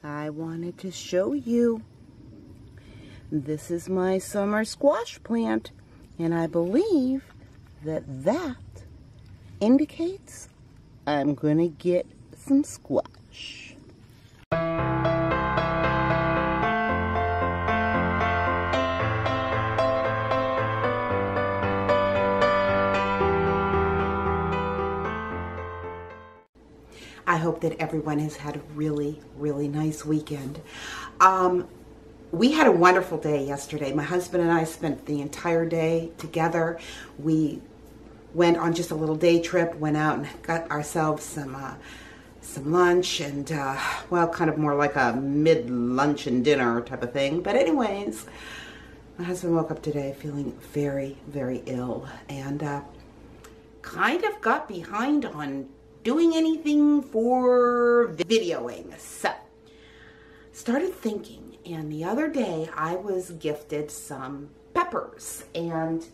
I wanted to show you. This is my summer squash plant, and I believe that indicates I'm gonna get some squash. I hope that everyone has had a really, really nice weekend. We had a wonderful day yesterday. My husband and I spent the entire day together. We went on just a little day trip, went out and got ourselves some lunch and, well, kind of more like a mid-lunch and dinner type of thing. But anyways, my husband woke up today feeling very, very ill and kind of got behind on doing anything for videoing. So, started thinking, and the other day I was gifted some peppers, and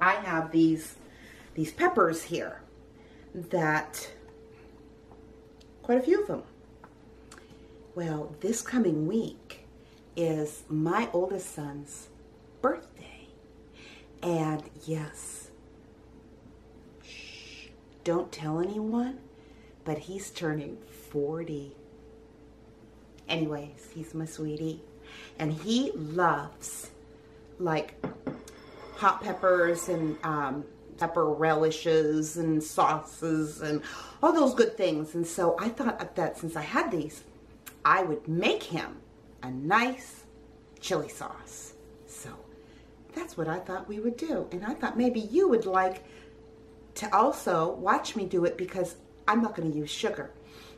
I have these peppers here that, quite a few of them. Well, this coming week is my oldest son's birthday, and yes, don't tell anyone, but he's turning 40. Anyways, he's my sweetie. And he loves, like, hot peppers and pepper relishes and sauces and all those good things. And so I thought that since I had these, I would make him a nice chili sauce. So that's what I thought we would do. And I thought maybe you would like to also watch me do it, because I'm not going to use sugar,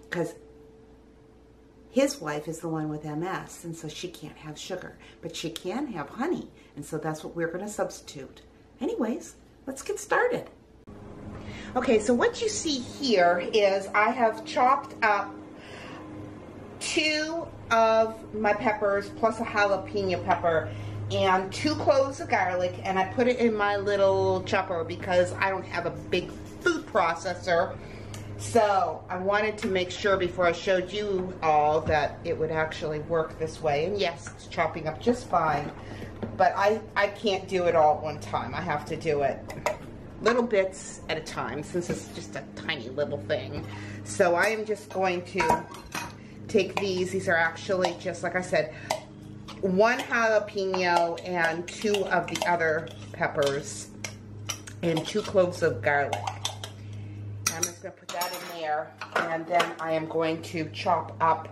because his wife is the one with MS, and so she can't have sugar, but she can have honey, and so that's what we're going to substitute. Anyways, let's get started. Okay, so what you see here is I have chopped up 2 of my peppers plus a jalapeno pepper and 2 cloves of garlic, and I put it in my little chopper because I don't have a big food processor. So I wanted to make sure before I showed you all that it would actually work this way. And yes, it's chopping up just fine, but I can't do it all at one time. I have to do it little bits at a time since it's just a tiny little thing. So I am just going to take these. These are actually, just like I said, 1 jalapeno and 2 of the other peppers and 2 cloves of garlic. I'm just going to put that in there, and then I am going to chop up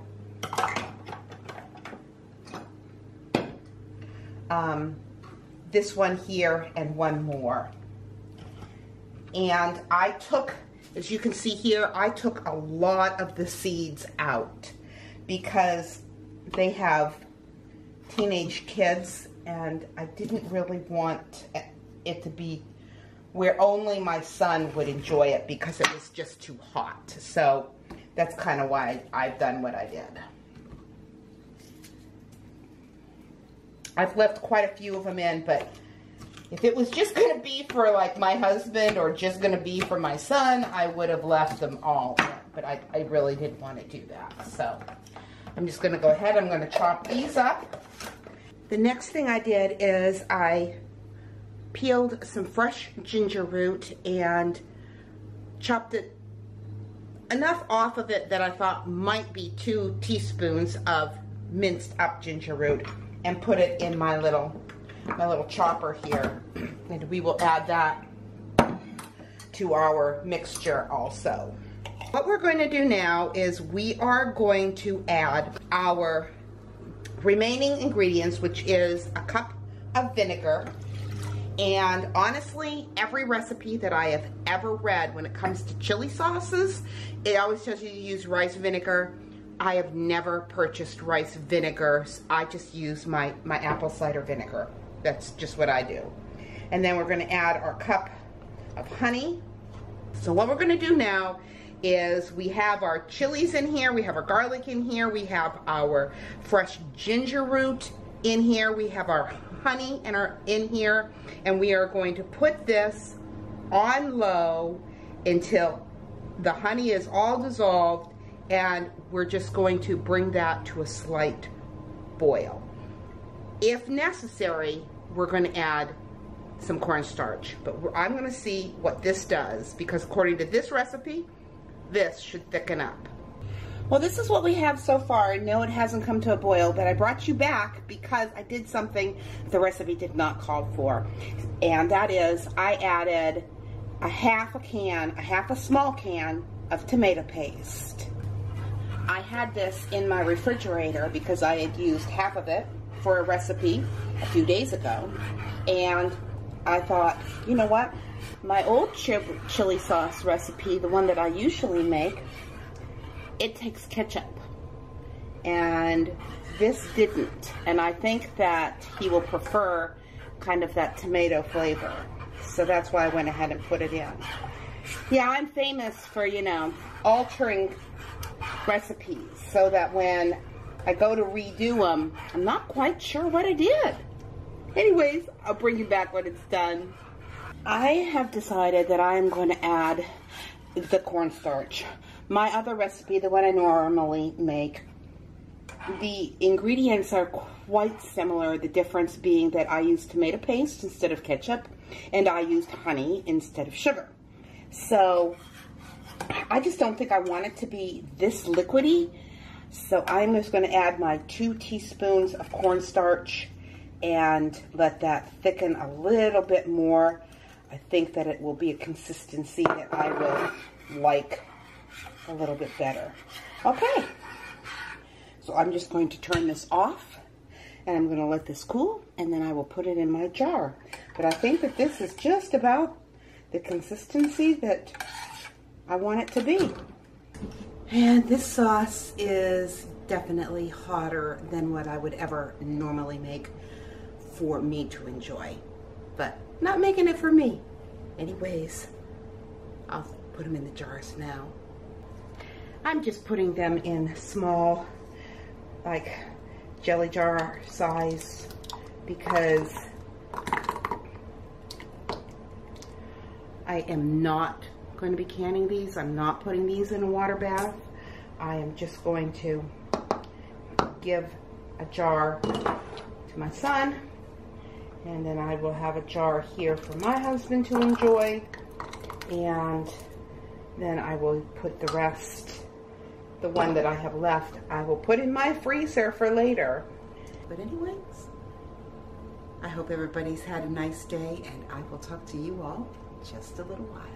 this one here and 1 more. And I took, as you can see here, I took a lot of the seeds out because they have teenage kids, and I didn't really want it to be where only my son would enjoy it because it was just too hot. So that's kind of why I've done what I did. I've left quite a few of them in, but if it was just going to be for like my husband or just going to be for my son, I would have left them all in, but I really didn't want to do that. So I'm just going to go ahead, I'm going to chop these up. The next thing I did is I peeled some fresh ginger root and chopped it enough off of it that I thought might be 2 teaspoons of minced up ginger root, and put it in my little chopper here. And we will add that to our mixture also. What we're going to do now is we are going to add our remaining ingredients, which is a cup of vinegar. And honestly, every recipe that I have ever read when it comes to chili sauces, it always tells you to use rice vinegar. I have never purchased rice vinegars. I just use my apple cider vinegar. That's just what I do. And then we're going to add our cup of honey. So what we're going to do now is we have our chilies in here, we have our garlic in here, we have our fresh ginger root in here, we have our honey in here, and we are going to put this on low until the honey is all dissolved and we're just going to bring that to a slight boil. If necessary, we're going to add some cornstarch, but I'm going to see what this does, because according to this recipe, this should thicken up. Well, this is what we have so far. No, it hasn't come to a boil, but I brought you back because I did something the recipe did not call for, and that is I added a half a small can of tomato paste. I had this in my refrigerator because I had used half of it for a recipe a few days ago, and I thought, you know what, my old chili sauce recipe, the one that I usually make, it takes ketchup, and this didn't, and I think that he will prefer kind of that tomato flavor, so that's why I went ahead and put it in. Yeah, I'm famous for, you know, altering recipes so that when I go to redo them, I'm not quite sure what I did. Anyways, I'll bring you back when it's done. I have decided that I am going to add the cornstarch. My other recipe, the one I normally make, the ingredients are quite similar, the difference being that I use tomato paste instead of ketchup, and I used honey instead of sugar. So I just don't think I want it to be this liquidy, so I'm just going to add my 2 teaspoons of cornstarch and let that thicken a little bit more. I think that it will be a consistency that I will like a little bit better. Okay, so I'm just going to turn this off, and I'm going to let this cool, and then I will put it in my jar. But I think that this is just about the consistency that I want it to be. And this sauce is definitely hotter than what I would ever normally make for me to enjoy, but not making it for me. Anyways, I'll put them in the jars now. I'm just putting them in small, like jelly jar size, because I am not going to be canning these. I'm not putting these in a water bath. I am just going to give a jar to my son, and then I will have a jar here for my husband to enjoy, and then I will put the rest, the one that I have left, I will put in my freezer for later. But anyways, I hope everybody's had a nice day, and I will talk to you all in just a little while.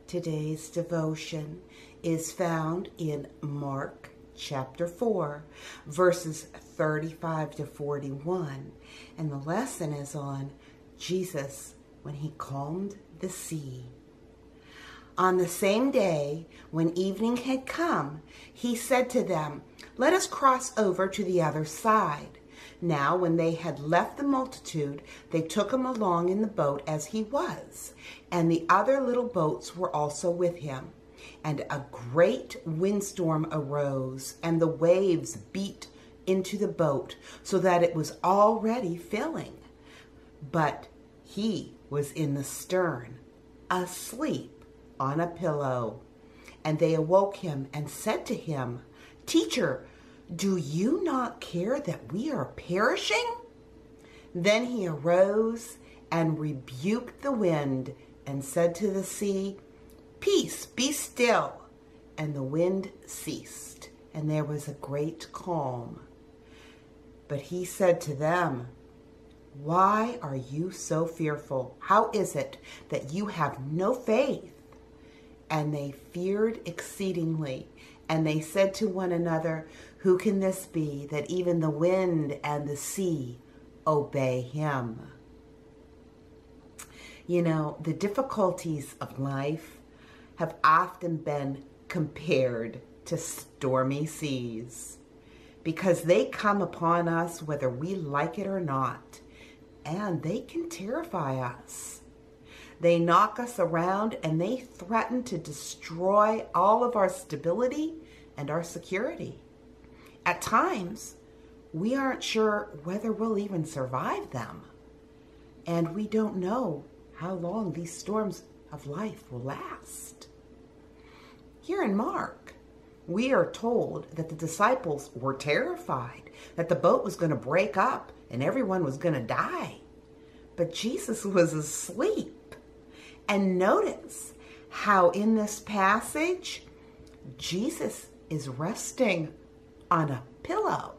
Today's devotion is found in Mark chapter 4, verses 35 to 41, and the lesson is on Jesus when he calmed the sea. On the same day, when evening had come, he said to them, "Let us cross over to the other side." Now, when they had left the multitude, they took him along in the boat as he was, and the other little boats were also with him. And a great windstorm arose, and the waves beat into the boat, so that it was already filling. But he was in the stern, asleep on a pillow. And they awoke him and said to him, "Teacher, do you not care that we are perishing?" Then he arose and rebuked the wind and said to the sea, "Peace, be still." And the wind ceased, and there was a great calm. But he said to them, "Why are you so fearful? How is it that you have no faith?" And they feared exceedingly, and they said to one another, "Who can this be, that even the wind and the sea obey him?" You know, the difficulties of life have often been compared to stormy seas, because they come upon us whether we like it or not, and they can terrify us. They knock us around, and they threaten to destroy all of our stability and our security. At times, we aren't sure whether we'll even survive them. And we don't know how long these storms of life will last. Here in Mark, we are told that the disciples were terrified that the boat was going to break up and everyone was going to die. But Jesus was asleep. And notice how in this passage, Jesus is resting on a pillow,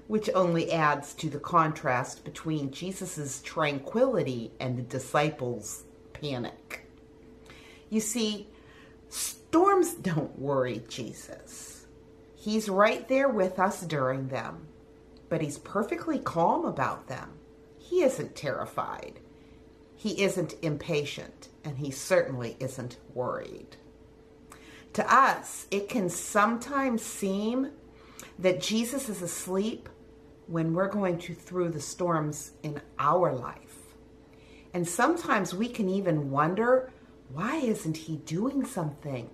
which only adds to the contrast between Jesus's tranquility and the disciples' panic. You see, storms don't worry Jesus. He's right there with us during them, but he's perfectly calm about them. He isn't terrified. He isn't impatient, and he certainly isn't worried. To us, it can sometimes seem that Jesus is asleep when we're going through the storms in our life. And sometimes we can even wonder, why isn't he doing something?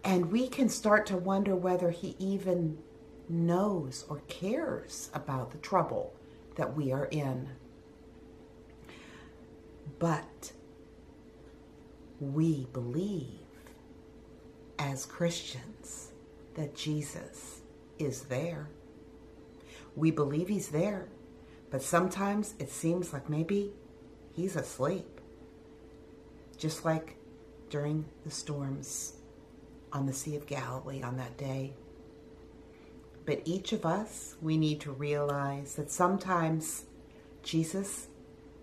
And we can start to wonder whether he even knows or cares about the trouble that we are in. But we believe as Christians that Jesus is there. We believe he's there, but sometimes it seems like maybe he's asleep. Just like during the storms on the Sea of Galilee on that day. But each of us, we need to realize that sometimes Jesus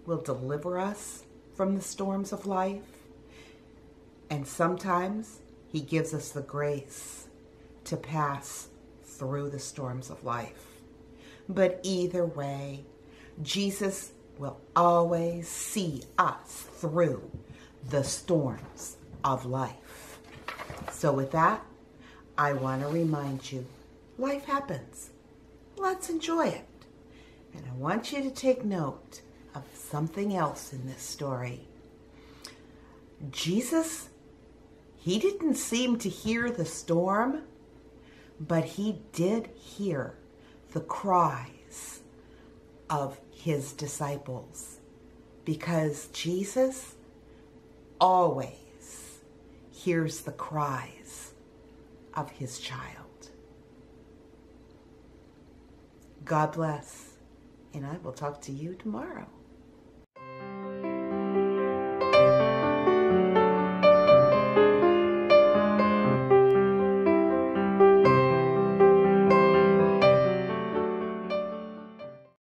will deliver us from the storms of life. And sometimes he gives us the grace to pass through the storms of life. But either way, Jesus will always see us through the storms of life. So with that, I want to remind you, life happens. Let's enjoy it. And I want you to take note of something else in this story. Jesus, he didn't seem to hear the storm, but he did hear the cries of his disciples, because Jesus always hears the cries of his child. God bless, and I will talk to you tomorrow.